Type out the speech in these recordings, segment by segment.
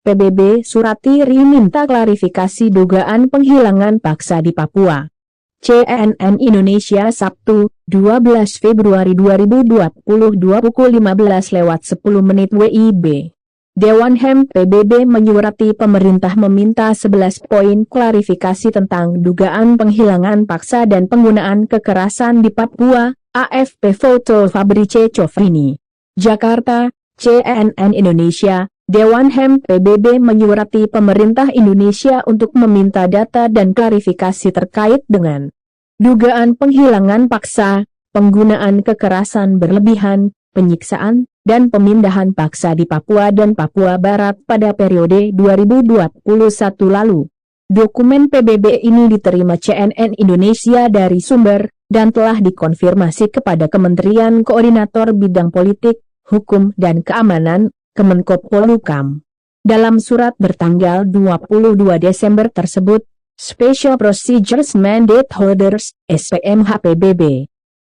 PBB Suratiri minta klarifikasi dugaan penghilangan paksa di Papua. CNN Indonesia Sabtu, 12 Februari 2022 pukul 15:10 WIB. Dewan HEM PBB menyurati pemerintah meminta 11 poin klarifikasi tentang dugaan penghilangan paksa dan penggunaan kekerasan di Papua. AFP foto Fabrice Cofrini. Jakarta, CNN Indonesia. Dewan HEM PBB menyurati pemerintah Indonesia untuk meminta data dan klarifikasi terkait dengan dugaan penghilangan paksa, penggunaan kekerasan berlebihan, penyiksaan, dan pemindahan paksa di Papua dan Papua Barat pada periode 2021 lalu. Dokumen PBB ini diterima CNN Indonesia dari sumber, dan telah dikonfirmasi kepada Kementerian Koordinator Bidang Politik, Hukum dan Keamanan, Kemenko Polhukam. Dalam surat bertanggal 22 Desember tersebut, Special Procedures Mandate Holders, SPMH PBB,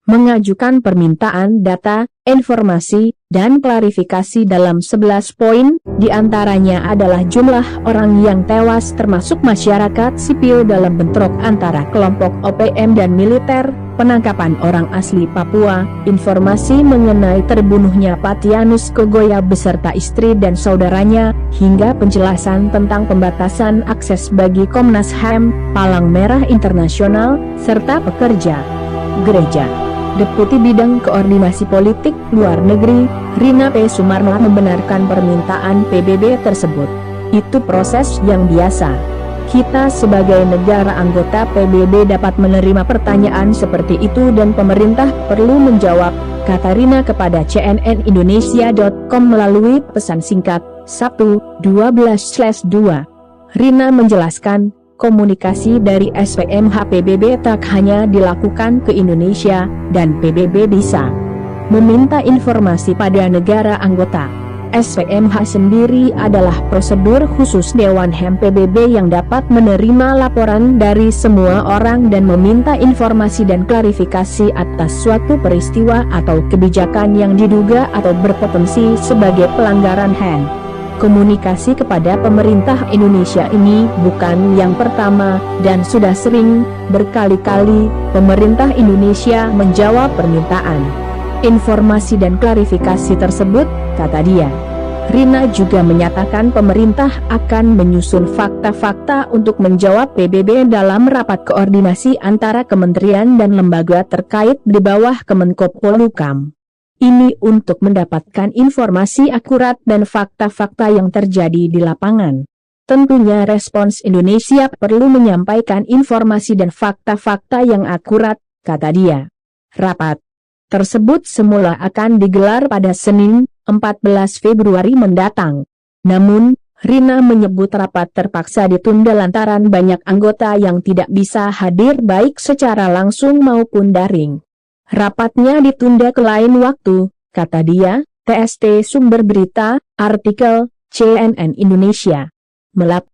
mengajukan permintaan data, informasi, dan klarifikasi dalam 11 poin, diantaranya adalah jumlah orang yang tewas termasuk masyarakat sipil dalam bentrok antara kelompok OPM dan militer, penangkapan orang asli Papua, informasi mengenai terbunuhnya Patianus Kogoya beserta istri dan saudaranya, hingga penjelasan tentang pembatasan akses bagi Komnas HAM, Palang Merah Internasional, serta pekerja gereja. Deputi Bidang Koordinasi Politik Luar Negeri, Rina P. Sumarno membenarkan permintaan PBB tersebut. Itu proses yang biasa. Kita sebagai negara anggota PBB dapat menerima pertanyaan seperti itu dan pemerintah perlu menjawab, kata Rina kepada cnnindonesia.com melalui pesan singkat, Sabtu, 12/2. Rina menjelaskan, komunikasi dari SPMH PBB tak hanya dilakukan ke Indonesia, dan PBB bisa meminta informasi pada negara anggota. SPMH sendiri adalah prosedur khusus Dewan HEM PBB yang dapat menerima laporan dari semua orang dan meminta informasi dan klarifikasi atas suatu peristiwa atau kebijakan yang diduga atau berpotensi sebagai pelanggaran HEM. Komunikasi kepada pemerintah Indonesia ini bukan yang pertama, dan sudah sering, berkali-kali, pemerintah Indonesia menjawab permintaan informasi dan klarifikasi tersebut, kata dia. Rina juga menyatakan pemerintah akan menyusun fakta-fakta untuk menjawab PBB dalam rapat koordinasi antara kementerian dan lembaga terkait di bawah Kemenko Polhukam. Ini untuk mendapatkan informasi akurat dan fakta-fakta yang terjadi di lapangan. Tentunya respons Indonesia perlu menyampaikan informasi dan fakta-fakta yang akurat, kata dia. Rapat tersebut semula akan digelar pada Senin, 14 Februari mendatang. Namun, Rina menyebut rapat terpaksa ditunda lantaran banyak anggota yang tidak bisa hadir baik secara langsung maupun daring. Rapatnya ditunda ke lain waktu, kata dia. TST Sumber Berita, artikel CNN Indonesia. Melap.